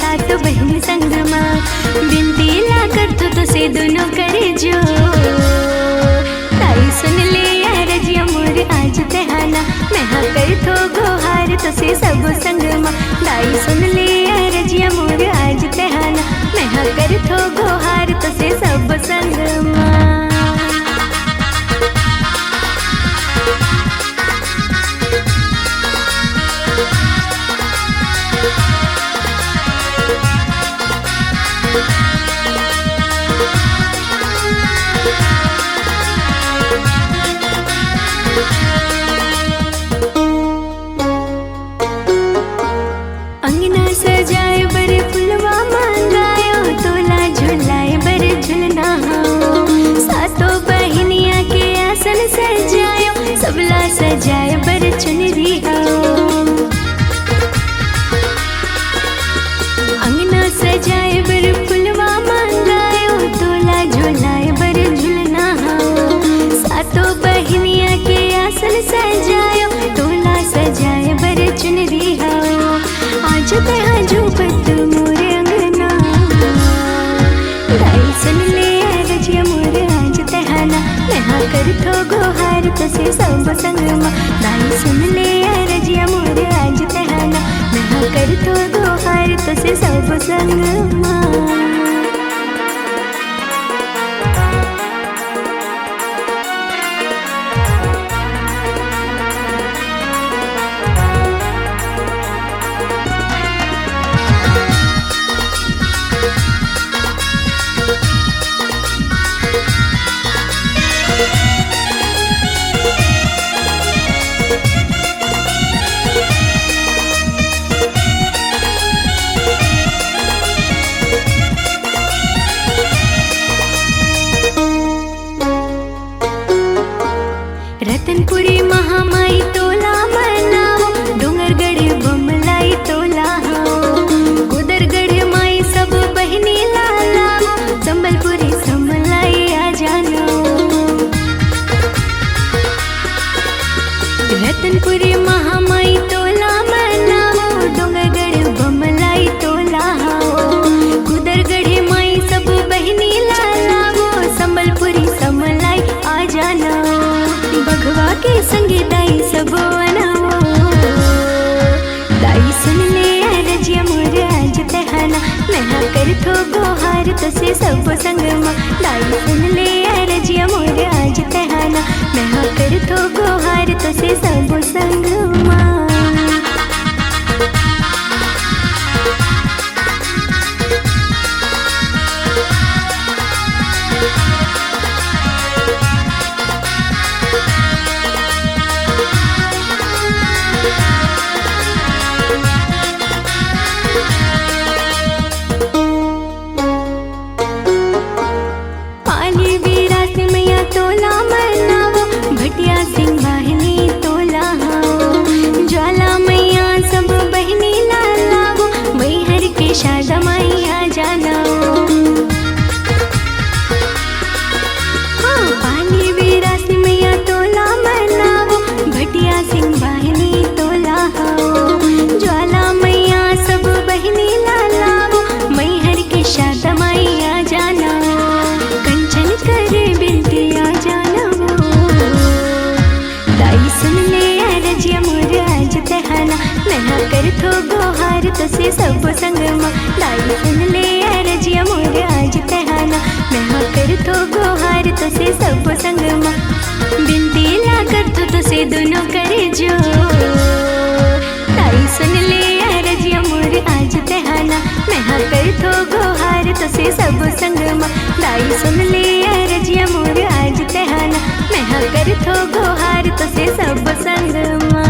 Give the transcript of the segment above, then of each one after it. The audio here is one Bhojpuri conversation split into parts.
सात बहन संगमा, बिनती ला कर तो से दोनों करे जो। ताई सुन ले यार जिया मोर आज तहाना, मैं हाँ कर थो गोहार तो से सब संगमा। ताई सुन ले यार जिया मोर आज तहाना, मैं हाँ कर थो गोहार तो से सब संगमा। अंगना सजाए बर फुलवा मंगायो, तोला झुलाए बर झुलना हो। सातों बहनिया के आसन सजायो, सबला सजाए बर चुनरी हो। अंगना सजाए बर फुलवा मंगायो, तोला झुलाए बर झुलना हो। सातों बहनिया के आसन सजायो, तोला सजाए बर चुनरी हो। आज तहाँ झूपत मोरे अंगना, दाई सुन ले रजिया मोर आज तहाना, मैं हाँ कर थो गोहार तो से सब संगमा। दाई सुन ले रजिया मोर आज तहाना, मैं हाँ कर थो गोहार तो से सब संगमा। रतनपुरी महामाई तोला मनाओ, डोंगरगढ़ बमलाई तोला हो। गुदरगढ़ माई सब बहनी लाला, संबलपुरी समलाई आ जानो। रतनपुरी महामाई तोला मनाओ, डोंगरगढ़ बमलाई तोला हो। गुदरगढ़ माई सब बहनी लाला, संबलपुरी समलाई आ जानो। बघवा के संगे दाई सब अनाओ, दाई सुन ले रजिया मोर आज तहाना, मैं हाँ कर थो गोहार तो से सब संगमा। दाई सुन ले रजिया मोर आज तहाना, मैं हाँ कर थो गोहार तो से सब संगमा। तोला मनाओ, भटिया सिंह वाहिनी तोला हो। ज्वाला मैया सब बहनी लालाओ, मैहर के शारदा मैया जाना। हाँ पाली वीरासी मैया तोला मनाओ, भटिया सिंह वाहिनी तोला हो। ज्वाला मैया सब बहनी लालाओ, मैहर के शारदा मैया जाना। कंचन करे बिनती आ जाना वो, दाई सुन ले रजिया मोर आज तहाना, मैं हाँ कर थो गोहार तो से सब संगमा। दाई सुन ले रजिया मोर आज तहाना, मैं हाँ कर थो गोहार तो से सब संगमा। बिनती ला कर तो से दोनों करे जो। दाई सुन ले रजिया मोर आज तहाना, मैं हाँ कर थो गोहार तो से सब संगमा। दाई सुन ले रजिया मोर आज तहाना, मैं हाँ कर थो गोहार तो से सब संगमा।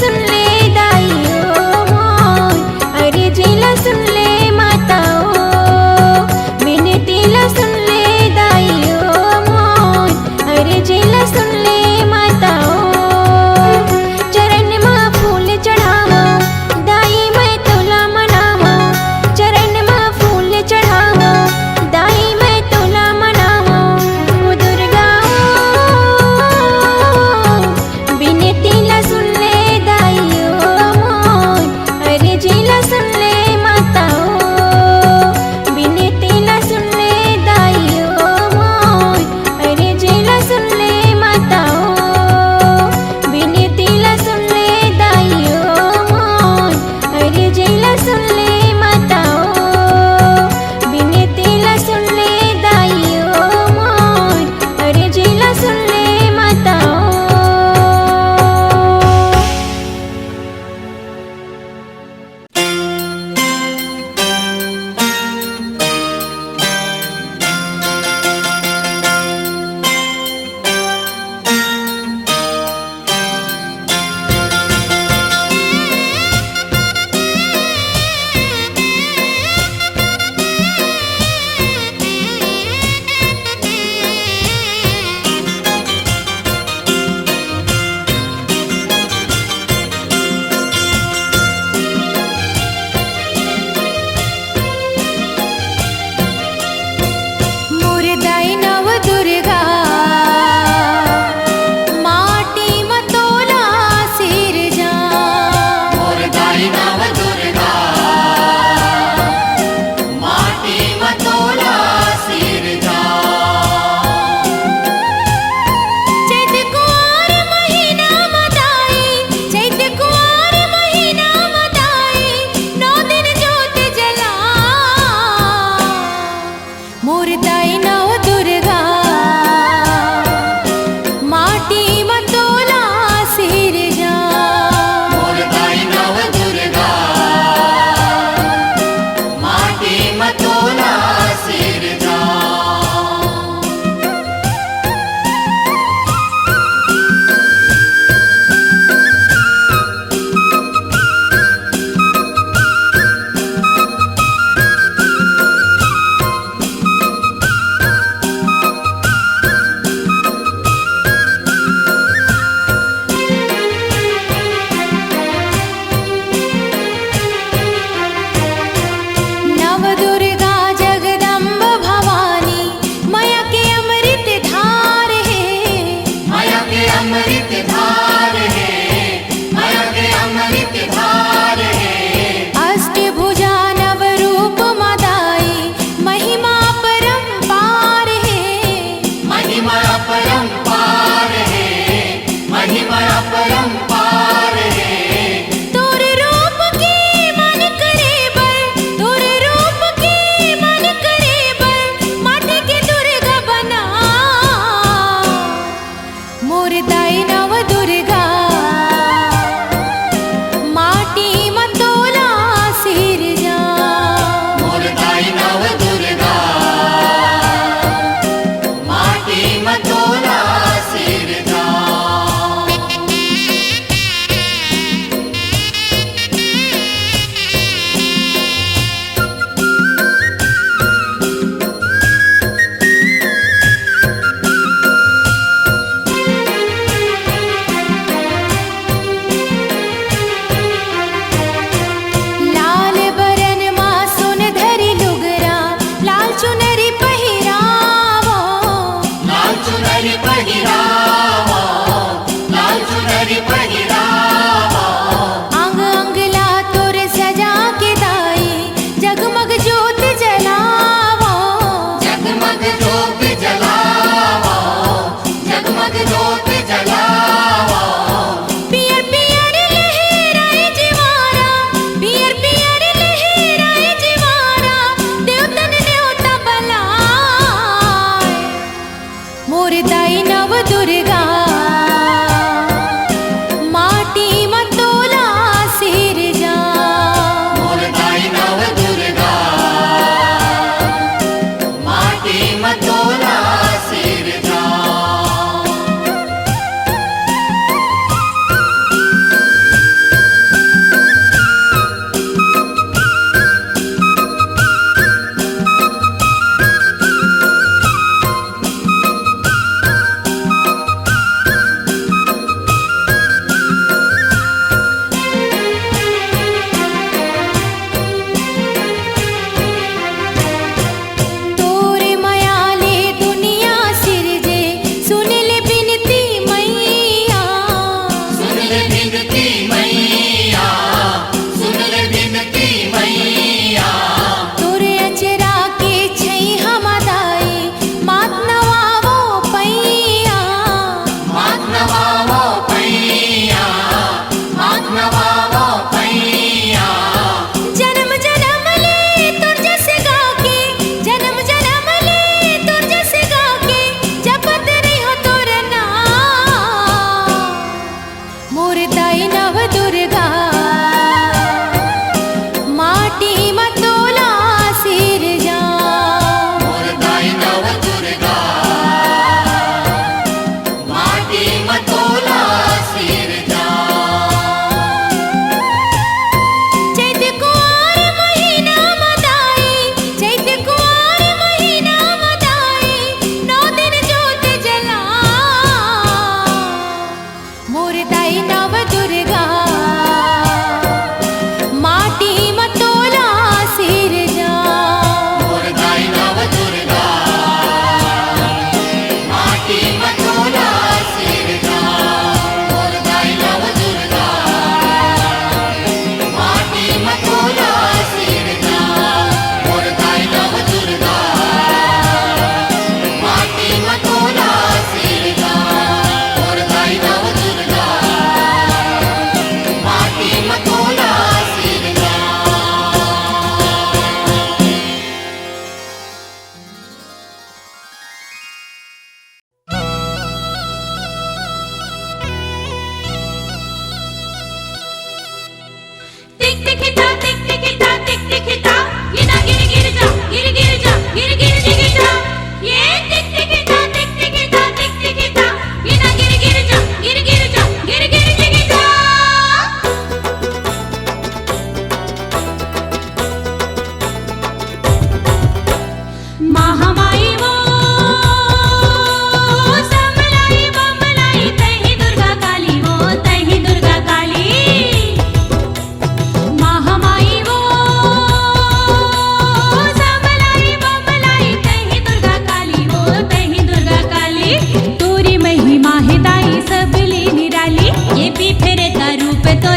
सुन ले दाइयो मोर, अर्जी ला सुन ले माताओ, विनती ला सुन ले दाइयो मोर, अर्जी ला सुन ले माताओ। चरण मां फूल चढ़ावा दाई मैं तोला मनावा, चरण मां फूल चढ़ावा दाई मैं तोला मनावा। ओ दुर्गा विनती ला सुन ले दाइयो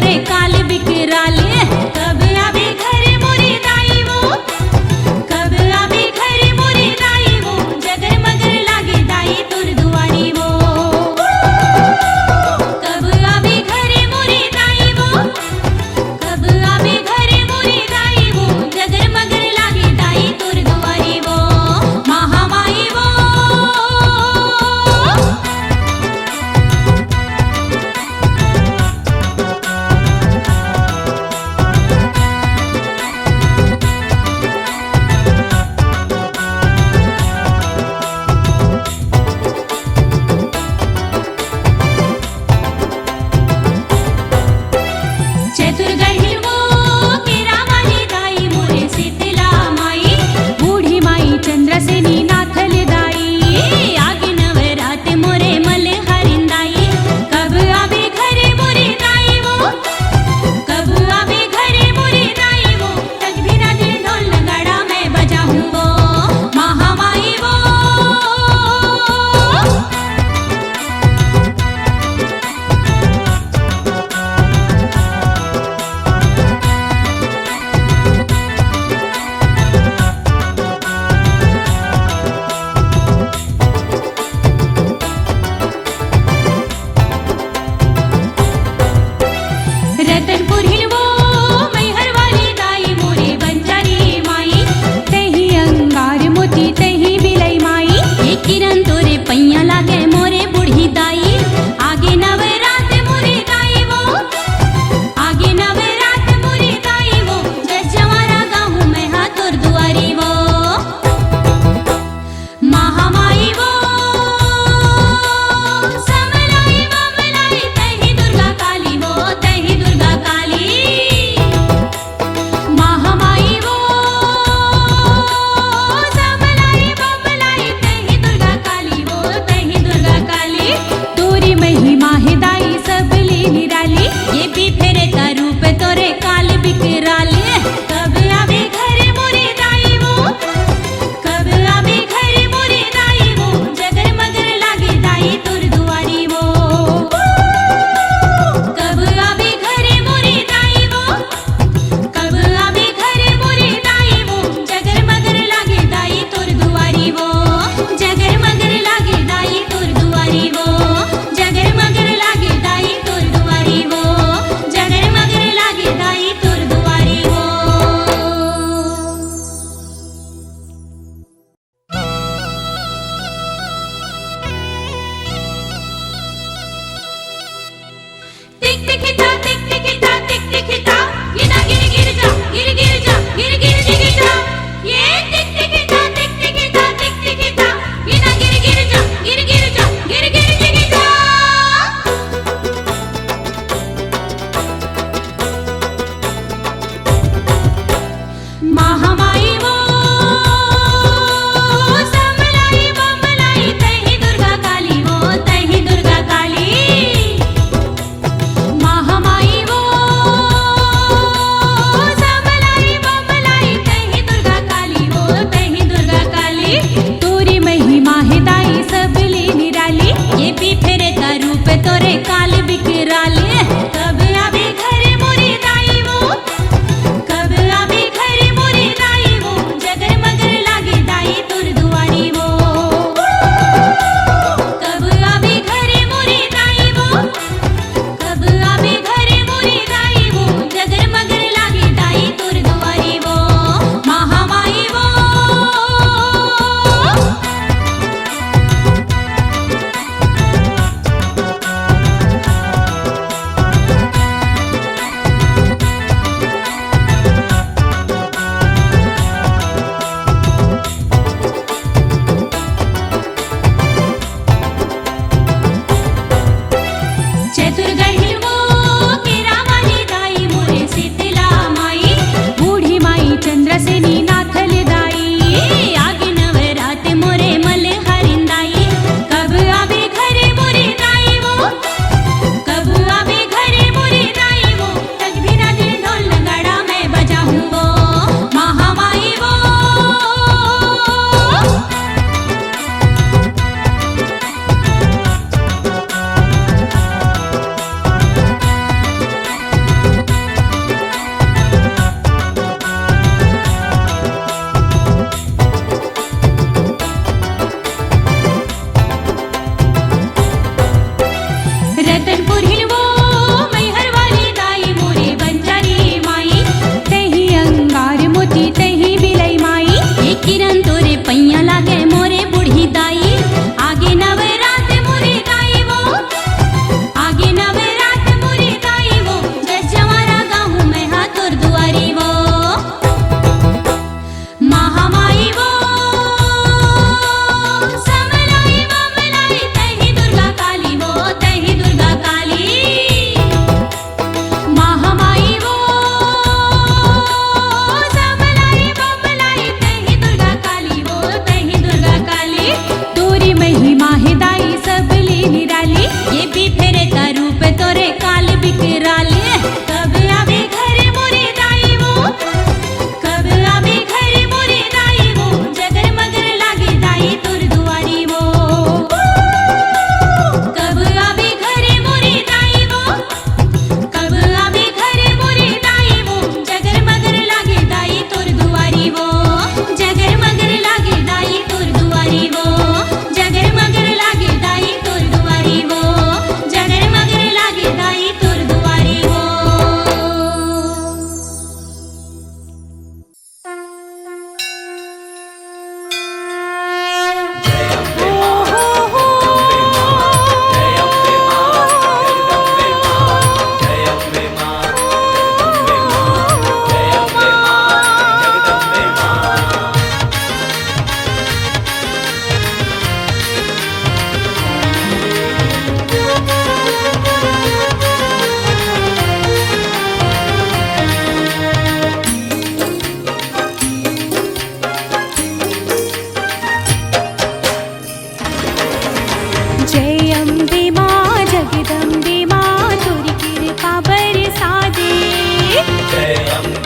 करे काल बिकराले। कब आवे घर मोरी दाई वो, कब आवे घर मोरी दाई वो, जगर मगर लागे दाई तुर दुआरी वो। कब आवे घर मोरी दाई वो, कब आवे घर मोरी दाई वो, जगर मगर लागे दाई तुर दुआरी वो। महामाई वो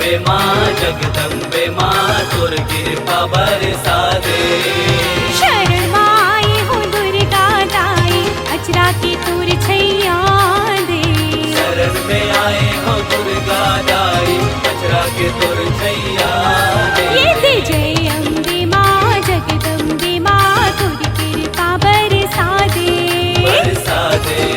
अम्बे माँ जगदम्बे माँ तोर कृपा बरसा दे। शरण माई हूँ दुर्गा दाई अचरा की तूर छैया दे। शरण में आए हो दुर्गा दाई अचरा के तुर छैया दे। ये दे जय अम्बे माँ जगदम्बे माँ तूर कृपा बरसा दे। बरसा दे।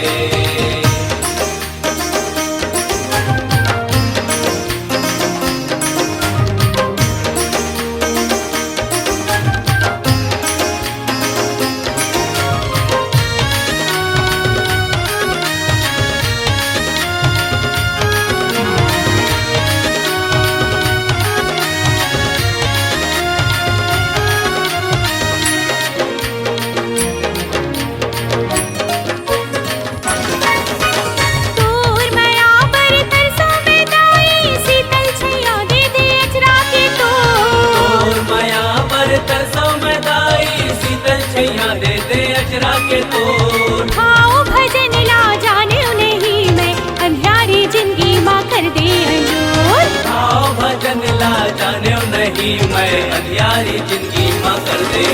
तूर मया पर तरसों में दाई शीतल छैया दे दे अचरा की तूर। तोर माया पर तरसों में दाई शीतल छैया दे दे अचरा के तोर। खाओ भजन ला जाने नहीं मैं अंधियारी जिंदगी माँ कर दे अंजूर। आओ भजन ला जाने नहीं मैं अंधियारी जिंदगी माँ कर दे।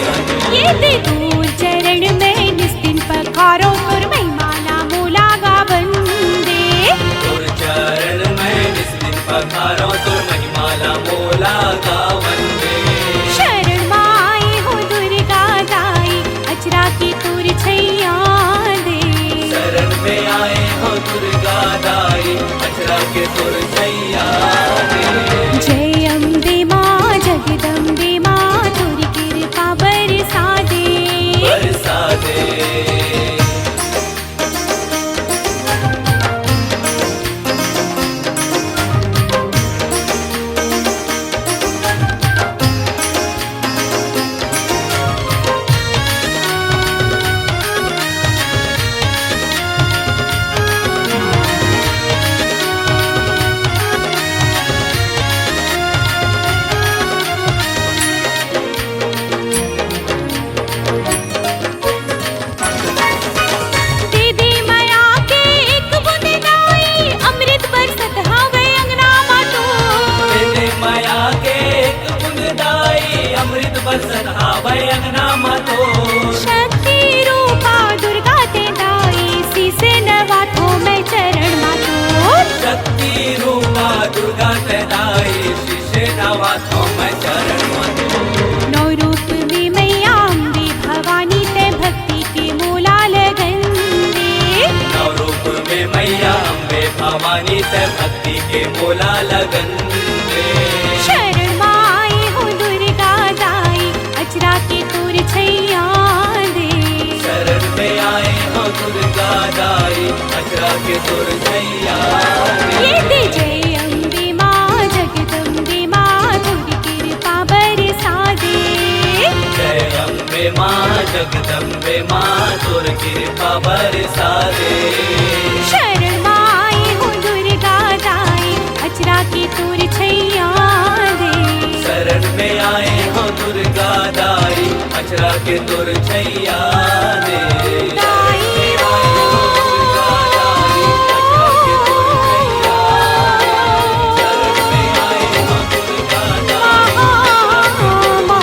ये दे दूर चरण में निस्दिन पखारो तुर महिमा ना मोला गावन दे। तुर चरण में जिस दिन पखारो तुर महिमाला मोला गावन दे। शरण माई हो दुर्गा दाई अचरा की तूर छैया दे। शरण में आए हो दुर्गा दाई अचरा के तुर छैया दे। जय अम्बे माँ जगदम्बे माँ तूर कृपा बरसा दे। बरसा दे। दीदी मया के एक बूंद दाई अमृत बरसत हावे अंगना माँ तू। तेरे माया के एक बूंद दाई अमृत बरसत हावे अंगना माँ तो। शक्ति रूपा दुर्गा ते दाई सीसे नवाथो मैं चरण माँ तू। शक्ति रूपा दुर्गा ते दाई शीशे नवा तो मैं चरण माँ तो। नौ रूप में मैया अम्बे भवानी ते भक्ति के मोला लगन दे। नौ रूप में मैया अम्बे भवानी ते भक्ति के मोला लगन दे। शरण माई हो दुर्गा दाई अचरा के तूर छैया दे। शरण में आए हो दुर्गा दाई अचरा के तुर छैया ये दे। दे जय अम्बे माँ जगदम्बे माँ तूर कृपा बरसा दे। जय अम्बे माँ जगदम्बे माँ तुर कृपा बरसा दे। शरण माई हो दुर्गा दाई अचरा की तूर छैया दे। शरण में आए हो दुर्गा दाई अचरा के तुर छैया दे। दाई वो दुर्गा दाई अचरा के तुर छैया दे। शरण में आए हो दुर्गा दाई माई वो।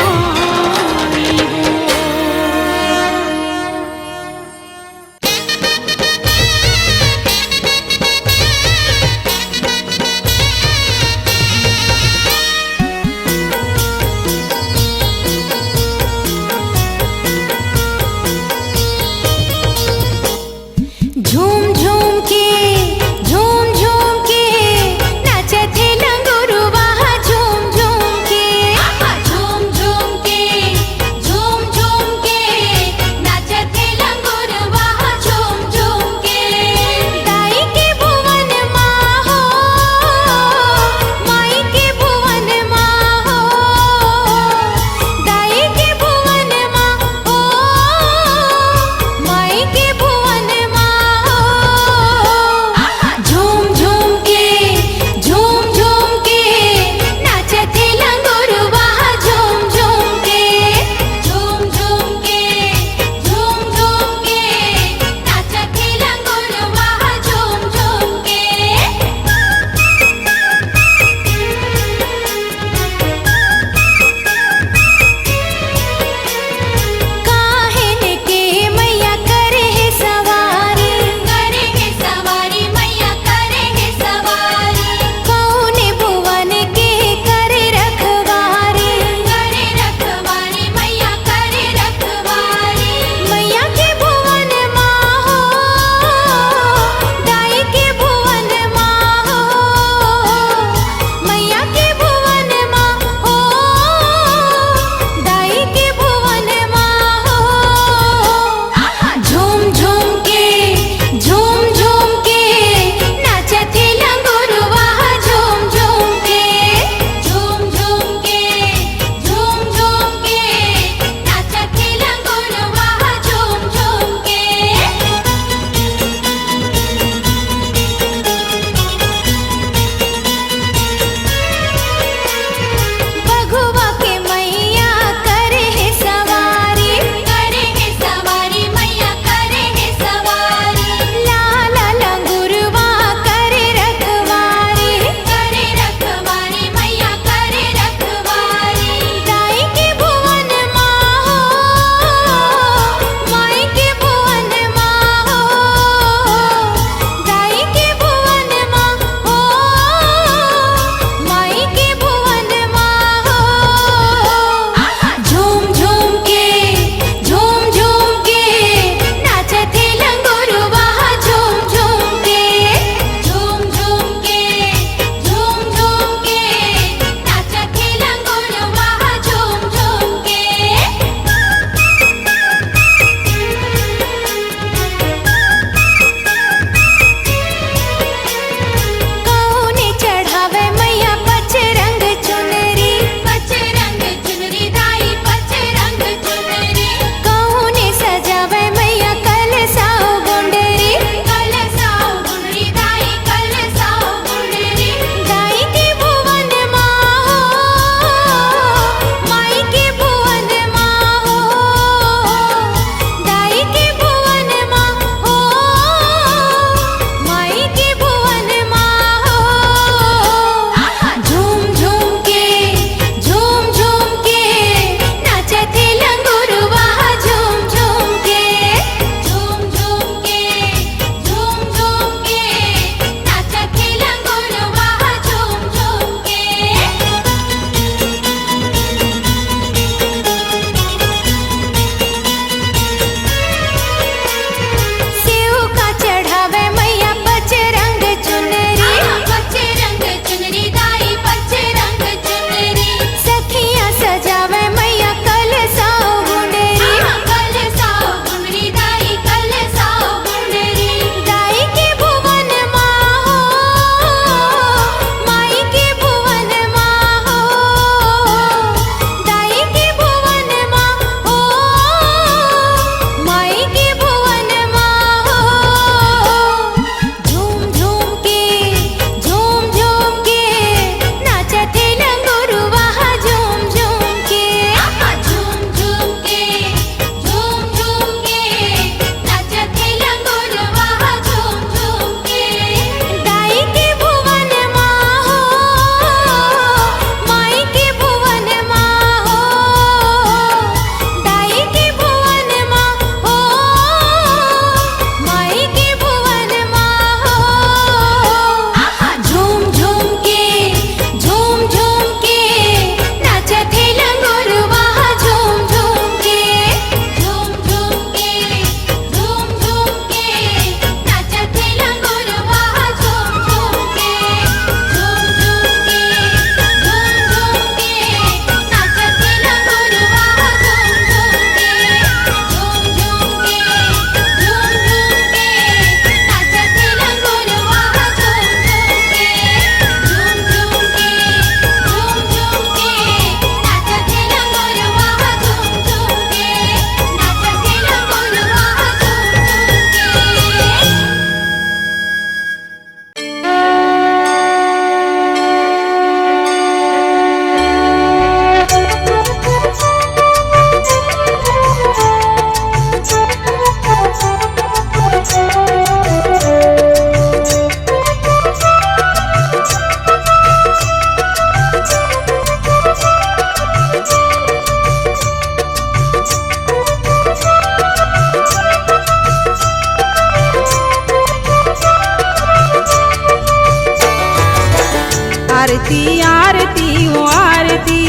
आरती आरती ओ आरती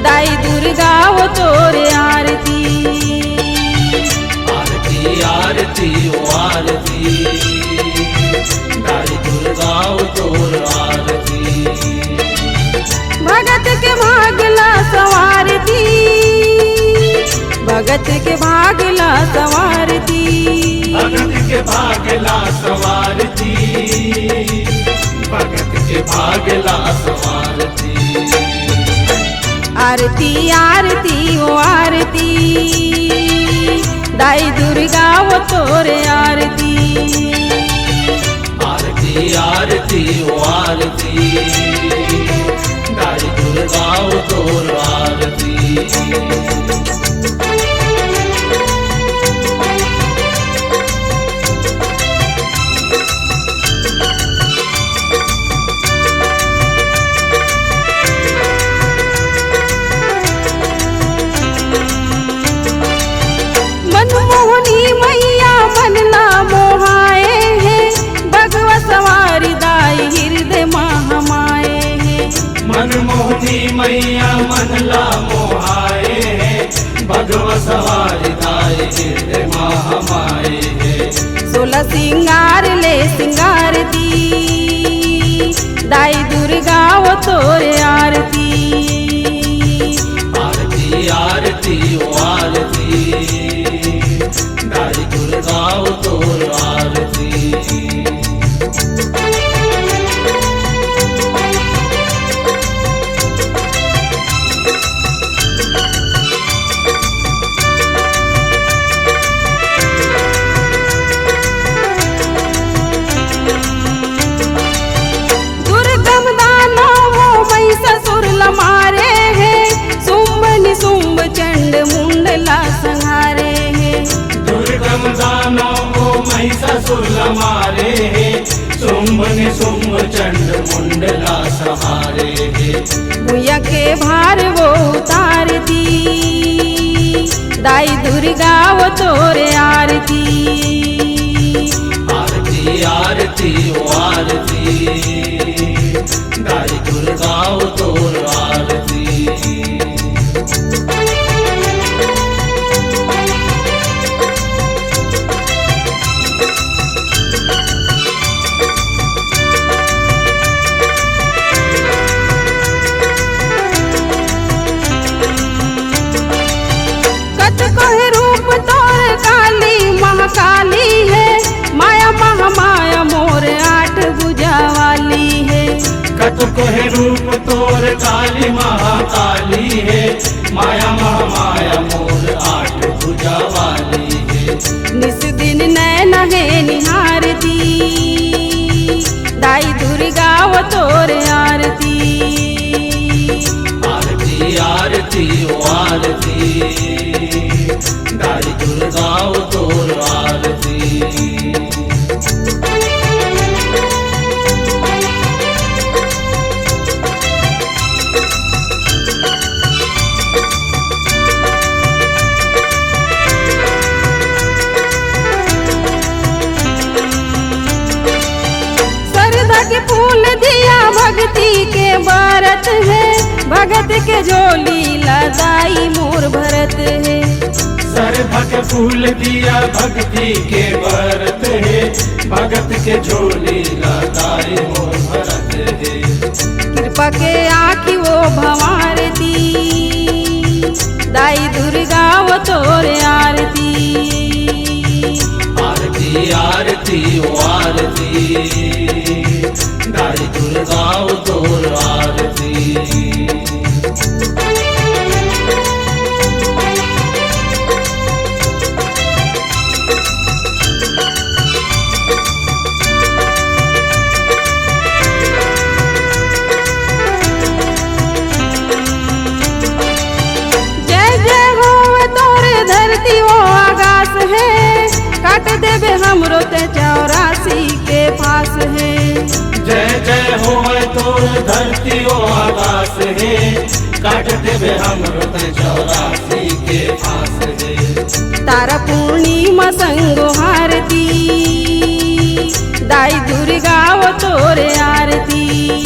दाई दुर्गा वो तोरे आरती आरती आरती ओ आरती दाई दुर्गा वो तोर आरती भगत के भागला सवारती भगत के भागला सवारती भगत के भागला सवारती भगत के भागला सवारती आरती आरती ओ आरती दाई दुर्गा वो तोरे आरती आरती आरती ओ आरती दाई दुर्गा वो तोर आरती मनमोहनी मैया मनला मोहाए है भगवा सवारी दाई हृदय महामाए है मनमोहनी मैया मनला मोहाए है भगव सवारी दाई हृदय महामाए है 16 सिंगार ले सिंगार दी दाई दुर्गा वो तोरे आरती आरती आरती ओ आरती दाई दुर्गा वो तोर आरती दुर्गम दानव वो महिषासुर लमारे है शुंभ निशुंभ चंड मुंडला संहारे है दुर्गम दानों को महिषासुर मारे है शुंभ निशुंभ चंड मुंडला सहारे है भुया के भार वो उतार दी दाई दुर्गा वो तोरे आरती आरती आरती ओ आरती दाई दुर्गा वो तोर आरती कह रूप तोर काली महाकाली है माया महामाया मोर 8 भुजा वाली है कटुक है रूप तोर काली महाकाली है माया महामाया मोर 8 भुजा वाली है निस दिन नैन है निहारती दाई दुर्गा वो तोरे आरती आरती आरती ओ आरती दाई दुर्गा वो तोर आरती सरधा के फूल दिया भक्ति के व्रत है भगत के झोली लदाई मोर भरत है सरधक फूल दिया भक्ति के व्रत है भगत के झोली लदाई मोर भरत है कृपा के आँखी वो भंवारती दाई दुर्गा वो तोरे आरती आरती आरती ओ आरती दाई दुर्गा वो तोर आरती जय जय हो तोरे धरती वो आकाश है काट देवे हमरो ते 84 के पास है जय जय हो तोर धरती ओ आकाश है काट देवे हमरो ते 84 के पास है तारा पूर्णिमा संगो हारती दाई दुर्गा वो तोरे आरती।